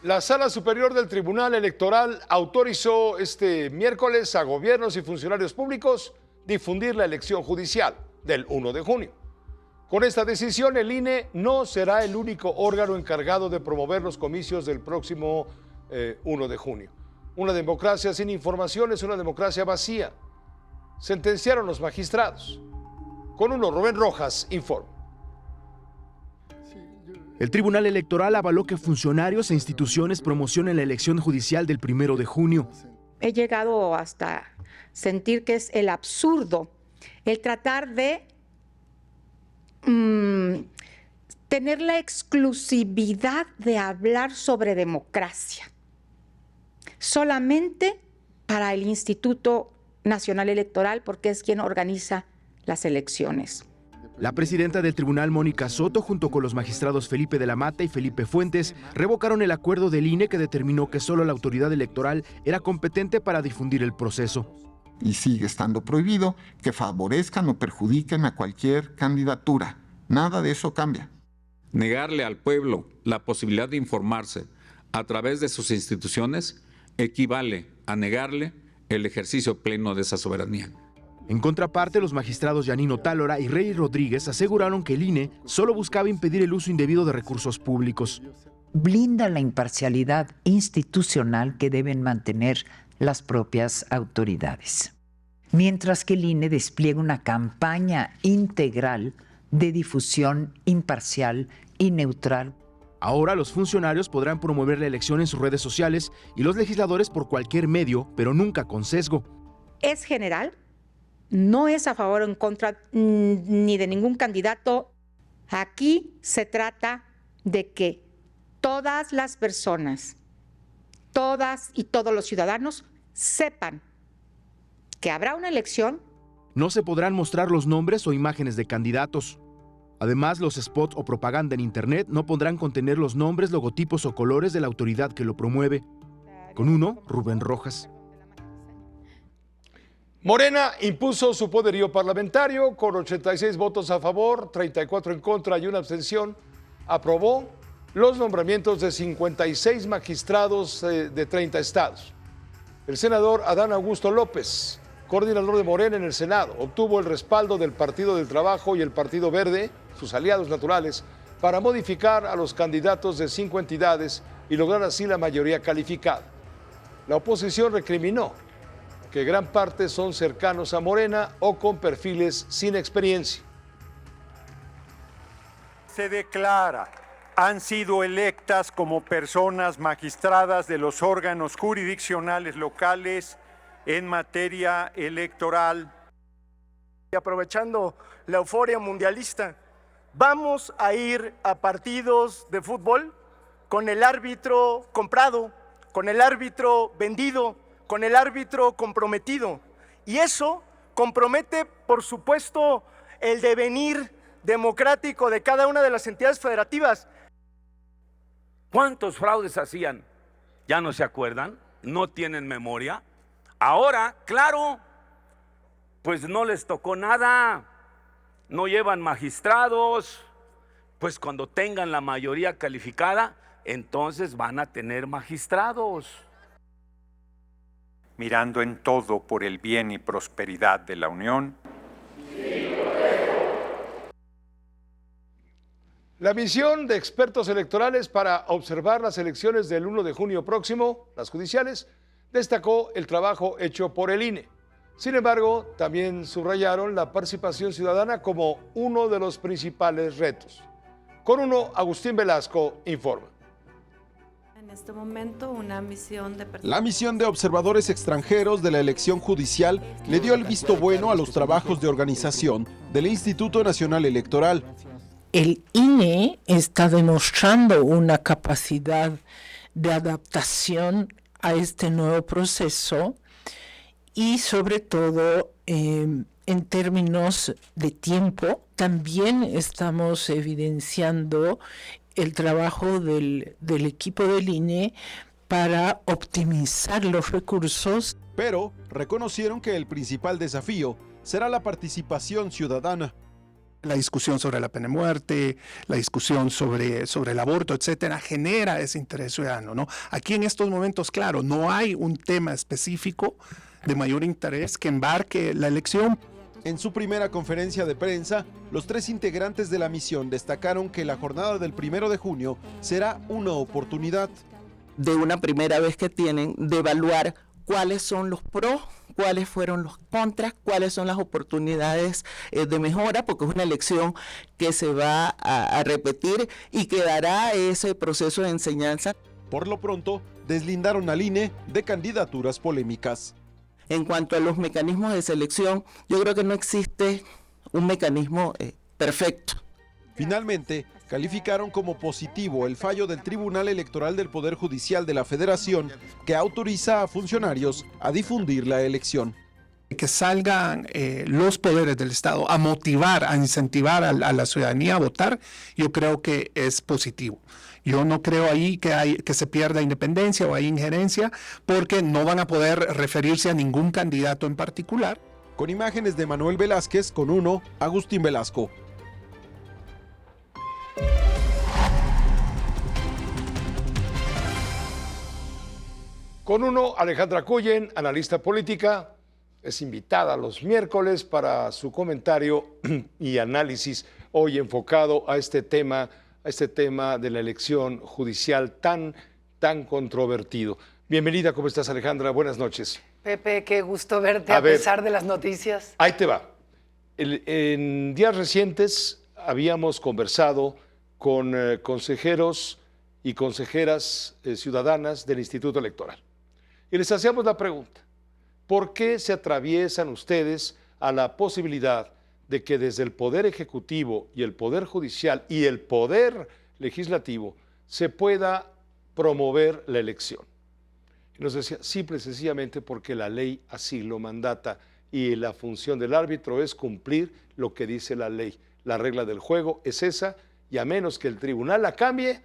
La Sala Superior del Tribunal Electoral autorizó este miércoles a gobiernos y funcionarios públicos difundir la elección judicial del 1 de junio. Con esta decisión, el INE no será el único órgano encargado de promover los comicios del próximo 1 de junio. Una democracia sin información es una democracia vacía, sentenciaron los magistrados. Con uno, Rubén Rojas informa. El Tribunal Electoral avaló que funcionarios e instituciones promocionen la elección judicial del 1 de junio. He llegado hasta sentir que es el absurdo el tratar de tener la exclusividad de hablar sobre democracia solamente para el Instituto Nacional Electoral, porque es quien organiza las elecciones. La presidenta del tribunal, Mónica Soto, junto con los magistrados Felipe de la Mata y Felipe Fuentes, revocaron el acuerdo del INE que determinó que solo la autoridad electoral era competente para difundir el proceso. Y sigue estando prohibido que favorezcan o perjudiquen a cualquier candidatura. Nada de eso cambia. Negarle al pueblo la posibilidad de informarse a través de sus instituciones equivale a negarle el ejercicio pleno de esa soberanía. En contraparte, los magistrados Yanino Tálora y Rey Rodríguez aseguraron que el INE solo buscaba impedir el uso indebido de recursos públicos. Blinda la imparcialidad institucional que deben mantener las propias autoridades, mientras que el INE despliega una campaña integral de difusión imparcial y neutral. Ahora los funcionarios podrán promover la elección en sus redes sociales y los legisladores por cualquier medio, pero nunca con sesgo. Es general, no es a favor o en contra ni de ningún candidato. Aquí se trata de que todas las personas, todas y todos los ciudadanos sepan que habrá una elección. No se podrán mostrar los nombres o imágenes de candidatos. Además, los spots o propaganda en Internet no podrán contener los nombres, logotipos o colores de la autoridad que lo promueve. Con uno, Rubén Rojas. Morena impuso su poderío parlamentario con 86 votos a favor, 34 en contra y una abstención. Aprobó los nombramientos de 56 magistrados de 30 estados. El senador Adán Augusto López, coordinador de Morena en el Senado, obtuvo el respaldo del Partido del Trabajo y el Partido Verde, sus aliados naturales, para modificar a los candidatos de 5 entidades y lograr así la mayoría calificada. La oposición recriminó que gran parte son cercanos a Morena o con perfiles sin experiencia. Se declara, han sido electas como personas magistradas de los órganos jurisdiccionales locales en materia electoral. Y aprovechando la euforia mundialista, vamos a ir a partidos de fútbol con el árbitro comprado, con el árbitro vendido, con el árbitro comprometido. Y eso compromete, por supuesto, el devenir democrático de cada una de las entidades federativas. ¿Cuántos fraudes hacían? ¿Ya no se acuerdan? ¿No tienen memoria? Ahora, claro, pues no les tocó nada, no llevan magistrados, pues cuando tengan la mayoría calificada, entonces van a tener magistrados. Mirando en todo por el bien y prosperidad de la Unión. La misión de expertos electorales para observar las elecciones del 1 de junio próximo, las judiciales, destacó el trabajo hecho por el INE. Sin embargo, también subrayaron la participación ciudadana como uno de los principales retos. Con uno, Agustín Velasco informa. En este momento, la misión de observadores extranjeros de la elección judicial le dio el visto bueno a los trabajos de organización del Instituto Nacional Electoral. El INE está demostrando una capacidad de adaptación a este nuevo proceso y sobre todo en términos de tiempo. También estamos evidenciando el trabajo del equipo del INE para optimizar los recursos. Pero reconocieron que el principal desafío será la participación ciudadana. La discusión sobre la pena de muerte, la discusión sobre el aborto, etcétera, genera ese interés ciudadano, ¿no? Aquí en estos momentos, claro, no hay un tema específico de mayor interés que embarque la elección. En su primera conferencia de prensa, los 3 integrantes de la misión destacaron que la jornada del 1 de junio será una oportunidad. De una primera vez que tienen de evaluar cuáles son los pros, cuáles fueron los contras, cuáles son las oportunidades de mejora, porque es una elección que se va a repetir y que dará ese proceso de enseñanza. Por lo pronto, deslindaron al INE de candidaturas polémicas. En cuanto a los mecanismos de selección, yo creo que no existe un mecanismo perfecto. Finalmente, calificaron como positivo el fallo del Tribunal Electoral del Poder Judicial de la Federación que autoriza a funcionarios a difundir la elección. Que salgan los poderes del Estado a motivar, a incentivar a la ciudadanía a votar, yo creo que es positivo. Yo no creo ahí que se pierda independencia o hay injerencia, porque no van a poder referirse a ningún candidato en particular. Con imágenes de Manuel Velázquez, con 1, Agustín Velasco. Con 1, Alejandra Cullen, analista política, es invitada los miércoles para su comentario y análisis, hoy enfocado a este tema de la elección judicial tan controvertido. Bienvenida, ¿cómo estás, Alejandra? Buenas noches. Pepe, qué gusto verte a pesar de las noticias. Ahí te va. En días recientes habíamos conversado con consejeros y consejeras ciudadanas del Instituto Electoral. Y les hacíamos la pregunta, ¿por qué se atraviesan ustedes a la posibilidad de que desde el Poder Ejecutivo y el Poder Judicial y el Poder Legislativo se pueda promover la elección? Y nos decía, simple y sencillamente porque la ley así lo mandata y la función del árbitro es cumplir lo que dice la ley. La regla del juego es esa y a menos que el tribunal la cambie,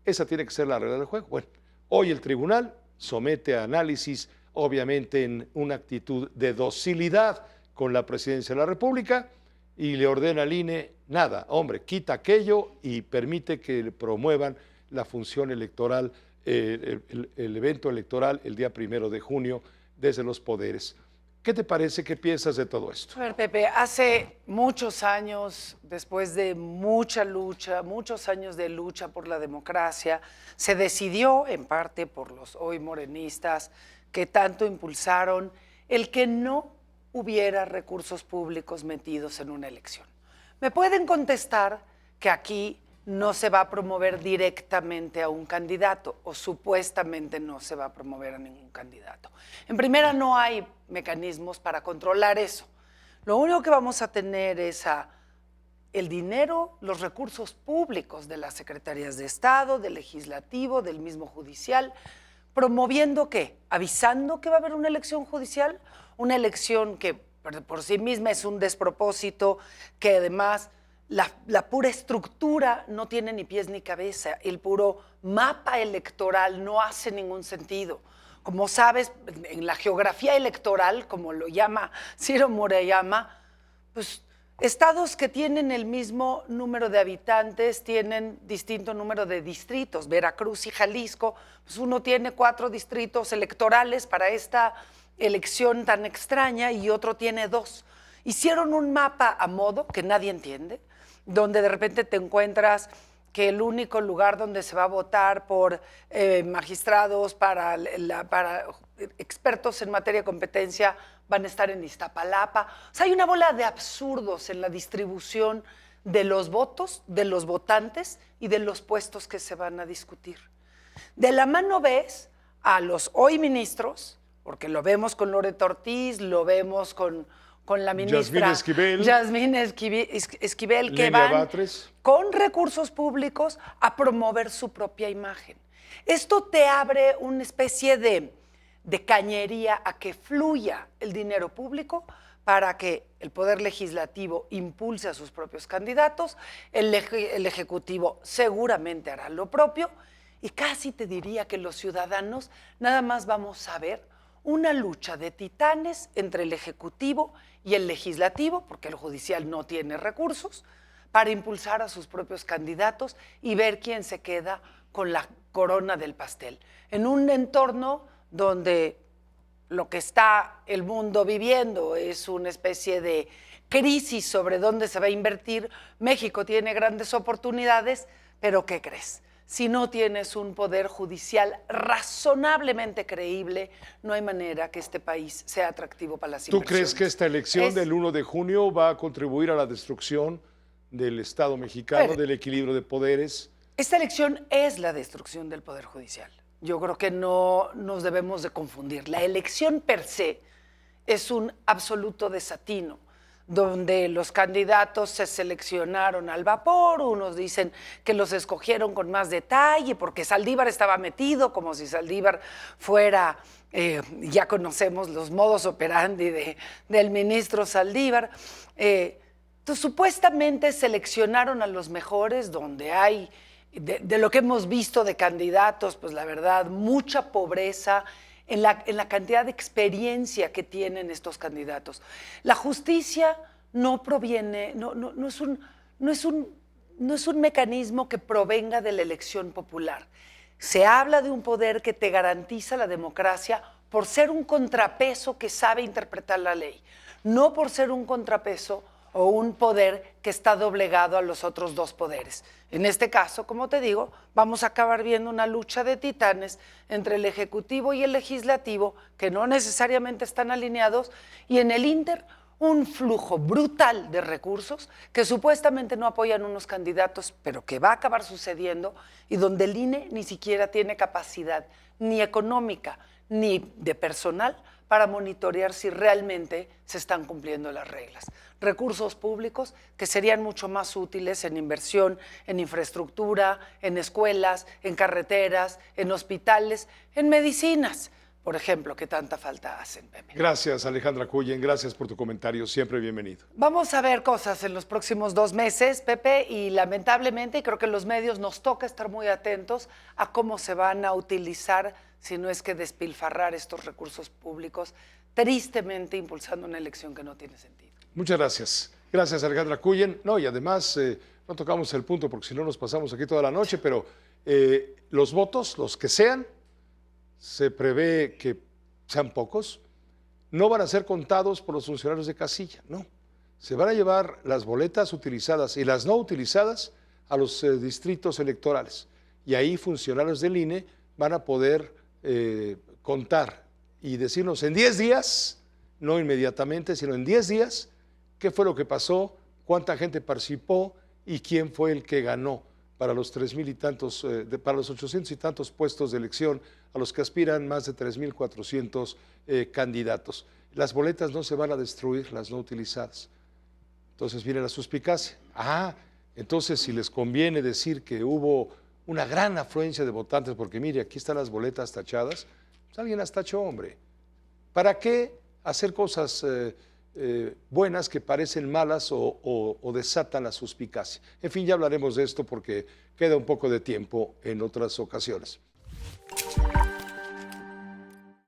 esa tiene que ser la regla del juego. Bueno, hoy el tribunal somete a análisis, obviamente en una actitud de docilidad con la Presidencia de la República, y le ordena al INE, nada, hombre, quita aquello y permite que promuevan la función electoral, el evento electoral el día 1 de junio desde los poderes. ¿Qué te parece? ¿Qué piensas de todo esto? A ver, Pepe, hace muchos años, después de mucha lucha, muchos años de lucha por la democracia, se decidió, en parte por los hoy morenistas, que tanto impulsaron el que no hubiera recursos públicos metidos en una elección. Me pueden contestar que aquí no se va a promover directamente a un candidato o supuestamente no se va a promover a ningún candidato. En primera, no hay mecanismos para controlar eso. Lo único que vamos a tener es el dinero, los recursos públicos de las secretarías de Estado, del Legislativo, del mismo Judicial, promoviendo ¿qué? Avisando que va a haber una elección judicial, una elección que por sí misma es un despropósito, que además la pura estructura no tiene ni pies ni cabeza, el puro mapa electoral no hace ningún sentido. Como sabes, en la geografía electoral, como lo llama Ciro Murayama, pues estados que tienen el mismo número de habitantes tienen distinto número de distritos. Veracruz y Jalisco, pues uno tiene 4 distritos electorales para esta elección tan extraña y otro tiene 2. Hicieron un mapa a modo que nadie entiende, donde de repente te encuentras que el único lugar donde se va a votar por magistrados para expertos en materia de competencia van a estar en Iztapalapa. O sea, hay una bola de absurdos en la distribución de los votos, de los votantes y de los puestos que se van a discutir. De la mano ves a los hoy ministros, porque lo vemos con Loreto Ortiz, lo vemos con la ministra Yasmín Esquivel, que van Batres, con recursos públicos a promover su propia imagen. Esto te abre una especie de cañería a que fluya el dinero público para que el Poder Legislativo impulse a sus propios candidatos, el Ejecutivo seguramente hará lo propio y casi te diría que los ciudadanos nada más vamos a ver una lucha de titanes entre el Ejecutivo y el Legislativo, porque el Judicial no tiene recursos, para impulsar a sus propios candidatos y ver quién se queda con la corona del pastel. En un entorno donde lo que está el mundo viviendo es una especie de crisis sobre dónde se va a invertir, México tiene grandes oportunidades, pero ¿qué crees? Si no tienes un poder judicial razonablemente creíble, no hay manera que este país sea atractivo para las inversiones. ¿Tú crees que esta elección del 1 de junio va a contribuir a la destrucción del Estado mexicano, del equilibrio de poderes? Esta elección es la destrucción del Poder Judicial. Yo creo que no nos debemos de confundir. La elección per se es un absoluto desatino, donde los candidatos se seleccionaron al vapor, unos dicen que los escogieron con más detalle porque Saldívar estaba metido, como si Saldívar fuera, ya conocemos los modos operandi del ministro Saldívar. Entonces, supuestamente seleccionaron a los mejores, donde hay, de lo que hemos visto de candidatos, pues la verdad, mucha pobreza en la cantidad de experiencia que tienen estos candidatos. La justicia no proviene, no es un mecanismo que provenga de la elección popular. Se habla de un poder que te garantiza la democracia por ser un contrapeso que sabe interpretar la ley, no por ser un contrapeso o un poder que está doblegado a los otros dos poderes. En este caso, como te digo, vamos a acabar viendo una lucha de titanes entre el Ejecutivo y el Legislativo, que no necesariamente están alineados, y en el ínter un flujo brutal de recursos que supuestamente no apoyan unos candidatos, pero que va a acabar sucediendo, y donde el INE ni siquiera tiene capacidad ni económica ni de personal para monitorear si realmente se están cumpliendo las reglas. Recursos públicos que serían mucho más útiles en inversión, en infraestructura, en escuelas, en carreteras, en hospitales, en medicinas, por ejemplo, que tanta falta hacen, Pepe. Gracias, Alejandra Cuyen, gracias por tu comentario, siempre bienvenido. Vamos a ver cosas en los próximos 2 meses, Pepe, y lamentablemente, y creo que los medios nos toca estar muy atentos a cómo se van a utilizar, si no es que despilfarrar estos recursos públicos, tristemente impulsando una elección que no tiene sentido. Muchas gracias. Gracias, Alejandra Cuyen. No, y además, no tocamos el punto porque si no nos pasamos aquí toda la noche, pero los votos, los que sean, se prevé que sean pocos, no van a ser contados por los funcionarios de casilla, no. Se van a llevar las boletas utilizadas y las no utilizadas a los distritos electorales. Y ahí funcionarios del INE van a poder contar y decirnos en 10 días, no inmediatamente, sino en 10 días, qué fue lo que pasó, cuánta gente participó y quién fue el que ganó para los 3,000 y tantos, para los 800 y tantos puestos de elección a los que aspiran más de 3,400 candidatos. Las boletas no se van a destruir, las no utilizadas. Entonces viene la suspicacia. Entonces si les conviene decir que hubo una gran afluencia de votantes, porque mire, aquí están las boletas tachadas, pues alguien las tachó, hombre. ¿Para qué hacer cosas buenas que parecen malas o desatan la suspicacia? En fin, ya hablaremos de esto porque queda un poco de tiempo en otras ocasiones.